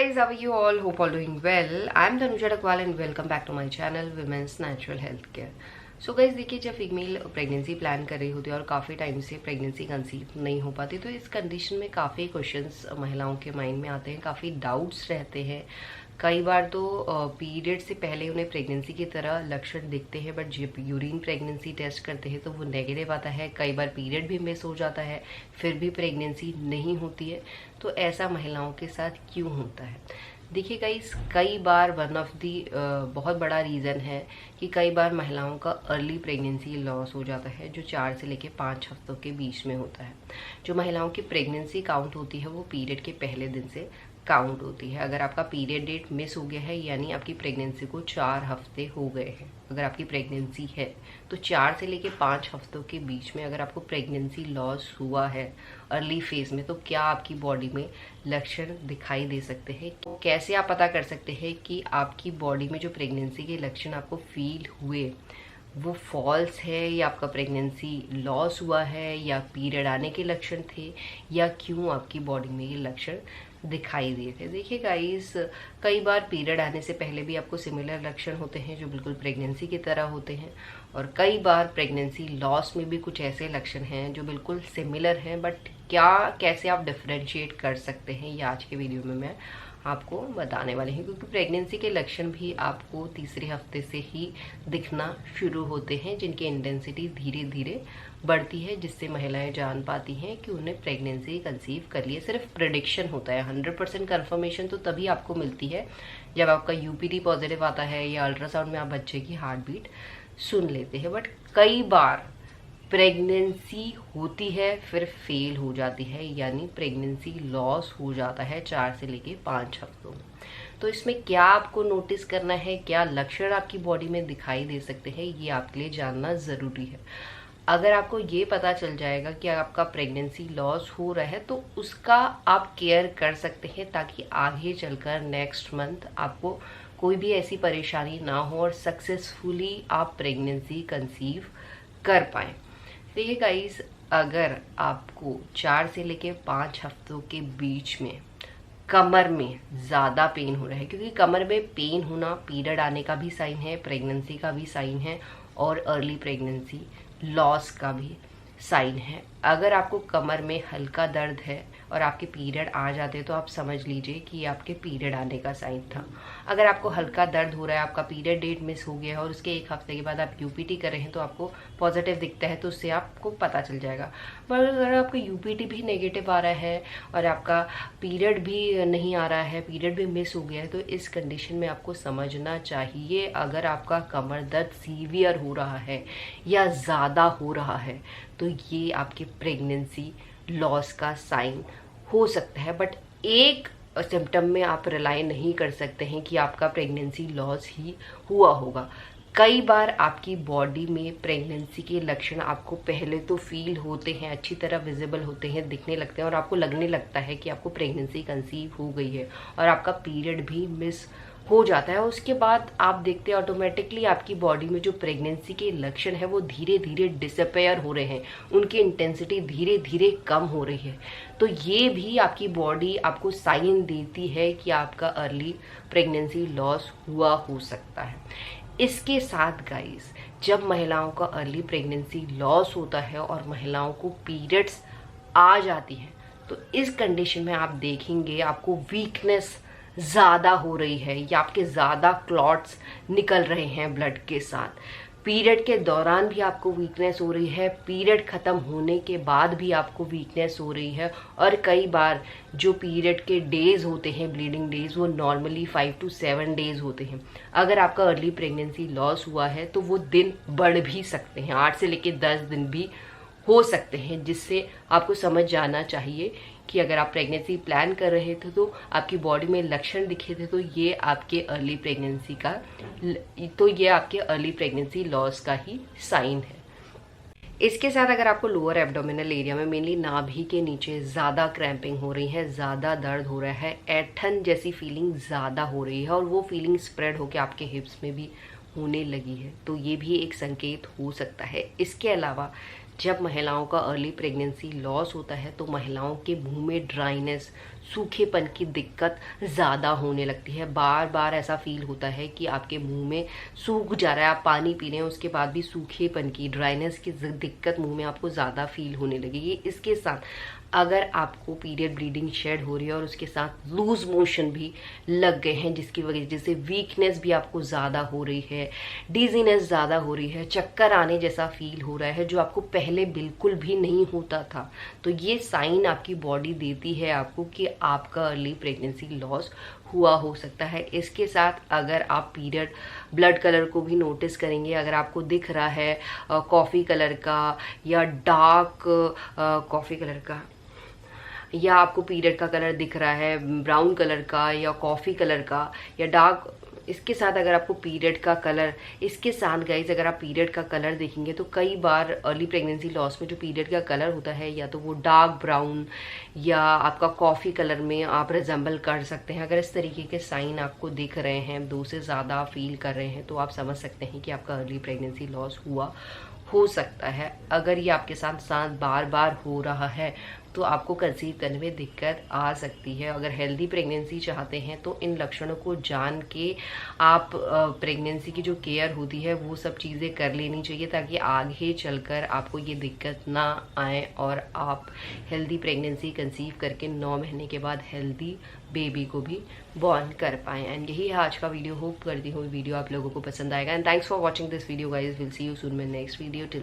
guys, how are you all? Hope all doing well. I'm Tanuja Dakwal and welcome back to my channel Women's Natural Health Care. So guys देखिए, जब female pregnancy plan कर रही होती है और काफ़ी time से pregnancy conceive नहीं हो पाती, तो इस कंडीशन में काफ़ी क्वेश्चंस महिलाओं के माइंड में आते हैं, काफ़ी डाउट्स रहते हैं। कई बार तो पीरियड से पहले उन्हें प्रेगनेंसी की तरह लक्षण दिखते हैं, बट जब यूरिन प्रेगनेंसी टेस्ट करते हैं तो वो नेगेटिव आता है। कई बार पीरियड भी मिस हो जाता है, फिर भी प्रेगनेंसी नहीं होती है। तो ऐसा महिलाओं के साथ क्यों होता है? देखिए गाइस, कई बार वन ऑफ दी बहुत बड़ा रीज़न है कि कई बार महिलाओं का अर्ली प्रेगनेंसी लॉस हो जाता है, जो 4 से लेकर 5 हफ्तों के बीच में होता है। जो महिलाओं की प्रेगनेंसी काउंट होती है वो पीरियड के पहले दिन से काउंट होती है। अगर आपका पीरियड डेट मिस हो गया है, यानी आपकी प्रेगनेंसी को 4 हफ्ते हो गए हैं, अगर आपकी प्रेगनेंसी है तो 4 से लेके 5 हफ्तों के बीच में अगर आपको प्रेगनेंसी लॉस हुआ है अर्ली फेज में, तो क्या आपकी बॉडी में लक्षण दिखाई दे सकते हैं? तो कैसे आप पता कर सकते हैं कि आपकी बॉडी में जो प्रेगनेंसी के लक्षण आपको फील हुए वो फॉल्स है, या आपका प्रेगनेंसी लॉस हुआ है, या पीरियड आने के लक्षण थे, या क्यों आपकी बॉडी में ये लक्षण दिखाई दिए थे? देखिए गाइस, कई बार पीरियड आने से पहले भी आपको सिमिलर लक्षण होते हैं जो बिल्कुल प्रेगनेंसी की तरह होते हैं, और कई बार प्रेगनेंसी लॉस में भी कुछ ऐसे लक्षण हैं जो बिल्कुल सिमिलर हैं। बट कैसे आप डिफरेंशिएट कर सकते हैं, ये आज के वीडियो में मैं आपको बताने वाली हूँ, क्योंकि प्रेगनेंसी के लक्षण भी आपको तीसरे हफ्ते से ही दिखना शुरू होते हैं, जिनकी इंटेंसिटी धीरे धीरे बढ़ती है, जिससे महिलाएं जान पाती हैं कि उन्हें प्रेगनेंसी कंसीव कर लिया। सिर्फ प्रेडिक्शन होता है, 100% कन्फर्मेशन तो तभी आपको मिलती है जब आपका यूपीटी पॉजिटिव आता है या अल्ट्रासाउंड में आप बच्चे की हार्ट बीट सुन लेते हैं। बट कई बार प्रेगनेंसी होती है फिर फेल हो जाती है, यानी प्रेगनेंसी लॉस हो जाता है 4 से लेके 5 हफ्तों में। तो इसमें क्या आपको नोटिस करना है, क्या लक्षण आपकी बॉडी में दिखाई दे सकते हैं, ये आपके लिए जानना ज़रूरी है। अगर आपको ये पता चल जाएगा कि आपका प्रेगनेंसी लॉस हो रहा है, तो उसका आप केयर कर सकते हैं, ताकि आगे चलकर नेक्स्ट मंथ आपको कोई भी ऐसी परेशानी ना हो और सक्सेसफुली आप प्रेगनेंसी कंसीव कर पाएँ। देखिए गाइस, अगर आपको 4 से लेके 5 हफ्तों के बीच में कमर में ज़्यादा पेन हो रहा है, क्योंकि कमर में पेन होना पीरियड आने का भी साइन है, प्रेगनेंसी का भी साइन है, और अर्ली प्रेगनेंसी लॉस का भी साइन है। अगर आपको कमर में हल्का दर्द है और आपके पीरियड आ जाते हैं, तो आप समझ लीजिए कि आपके पीरियड आने का साइन था। अगर आपको हल्का दर्द हो रहा है, आपका पीरियड डेट मिस हो गया है और उसके 1 हफ्ते के बाद आप यूपीटी कर रहे हैं, तो आपको पॉजिटिव दिखता है, तो उससे आपको पता चल जाएगा। पर अगर आपका यूपीटी भी नेगेटिव आ रहा है और आपका पीरियड भी नहीं आ रहा है, पीरियड भी मिस हो गया है, तो इस कंडीशन में आपको समझना चाहिए, अगर आपका कमर दर्द सीवियर हो रहा है या ज़्यादा हो रहा है, तो ये आपके प्रेगनेंसी लॉस का साइन हो सकता है। बट एक सिम्टम में आप रिलाई नहीं कर सकते हैं कि आपका प्रेगनेंसी लॉस ही हुआ होगा। कई बार आपकी बॉडी में प्रेगनेंसी के लक्षण आपको पहले तो फील होते हैं, अच्छी तरह विजिबल होते हैं, दिखने लगते हैं, और आपको लगने लगता है कि आपको प्रेगनेंसी कंसीव हो गई है, और आपका पीरियड भी मिस हो जाता है। उसके बाद आप देखते हैं ऑटोमेटिकली आपकी बॉडी में जो प्रेगनेंसी के लक्षण है वो धीरे धीरे डिसअपेयर हो रहे हैं, उनकी इंटेंसिटी धीरे धीरे कम हो रही है। तो ये भी आपकी बॉडी आपको साइन देती है कि आपका अर्ली प्रेगनेंसी लॉस हुआ हो सकता है। इसके साथ गाइस, जब महिलाओं का अर्ली प्रेगनेंसी लॉस होता है और महिलाओं को पीरियड्स आ जाती हैं, तो इस कंडीशन में आप देखेंगे आपको वीकनेस ज़्यादा हो रही है, या आपके ज़्यादा क्लॉट्स निकल रहे हैं ब्लड के साथ। पीरियड के दौरान भी आपको वीकनेस हो रही है, पीरियड ख़त्म होने के बाद भी आपको वीकनेस हो रही है, और कई बार जो पीरियड के डेज़ होते हैं, ब्लीडिंग डेज़, वो नॉर्मली 5 to 7 डेज़ होते हैं। अगर आपका अर्ली प्रेगनेंसी लॉस हुआ है तो वो दिन बढ़ भी सकते हैं, 8 से लेकर 10 दिन भी हो सकते हैं, जिससे आपको समझ जाना चाहिए कि अगर आप प्रेगनेंसी प्लान कर रहे थे तो आपकी बॉडी में लक्षण दिखे थे, तो ये आपके अर्ली प्रेगनेंसी लॉस का ही साइन है। इसके साथ अगर आपको लोअर एब्डोमिनल एरिया में, मेनली नाभि के नीचे ज़्यादा क्रैम्पिंग हो रही है, ज़्यादा दर्द हो रहा है, ऐंठन जैसी फीलिंग ज़्यादा हो रही है, और वो फीलिंग स्प्रेड होकर आपके हिप्स में भी होने लगी है, तो ये भी एक संकेत हो सकता है। इसके अलावा जब महिलाओं का अर्ली प्रेगनेंसी लॉस होता है, तो महिलाओं के मुंह में ड्राइनेस, सूखेपन की दिक्कत ज़्यादा होने लगती है। बार बार ऐसा फील होता है कि आपके मुंह में सूख जा रहा है, आप पानी पी रहे हैं उसके बाद भी सूखेपन की, ड्राइनेस की दिक्कत मुंह में आपको ज़्यादा फील होने लगेगी। इसके साथ अगर आपको पीरियड ब्लीडिंग शेड हो रही है और उसके साथ लूज मोशन भी लग गए हैं, जिसकी वजह से वीकनेस भी आपको ज़्यादा हो रही है, डिजीनेस ज़्यादा हो रही है, चक्कर आने जैसा फील हो रहा है जो आपको पहले बिल्कुल भी नहीं होता था, तो ये साइन आपकी बॉडी देती है आपको कि आपका अर्ली प्रेगनेंसी लॉस हुआ हो सकता है। इसके साथ अगर आप पीरियड ब्लड कलर को भी नोटिस करेंगे, अगर आपको दिख रहा है कॉफ़ी कलर का या डार्क कॉफ़ी कलर का, या आपको पीरियड का कलर दिख रहा है ब्राउन कलर का या कॉफ़ी कलर का या डार्क, इसके साथ अगर आपको पीरियड का कलर, इसके साथ गाइज अगर आप पीरियड का कलर देखेंगे तो कई बार अर्ली प्रेगनेंसी लॉस में जो पीरियड का कलर होता है या तो वो डार्क ब्राउन या आपका कॉफ़ी कलर में आप रिजेंबल कर सकते हैं। अगर इस तरीके के साइन आपको दिख रहे हैं, 2 से ज़्यादा फील कर रहे हैं, तो आप समझ सकते हैं कि आपका अर्ली प्रेगनेंसी लॉस हुआ हो सकता है। अगर ये आपके साथ साथ बार बार हो रहा है तो आपको कंसीव करने में दिक्कत आ सकती है। अगर हेल्दी प्रेगनेंसी चाहते हैं तो इन लक्षणों को जान के आप प्रेगनेंसी की जो केयर होती है वो सब चीज़ें कर लेनी चाहिए, ताकि आगे चलकर आपको ये दिक्कत ना आए और आप हेल्दी प्रेगनेंसी कंसीव करके 9 महीने के बाद हेल्दी बेबी को भी बॉर्न कर पाएँ। एंड यही है आज का वीडियो। होप करती हूँ वीडियो आप लोगों को पसंद आएगा। And thanks for watching this video guys. Will see you soon my next video.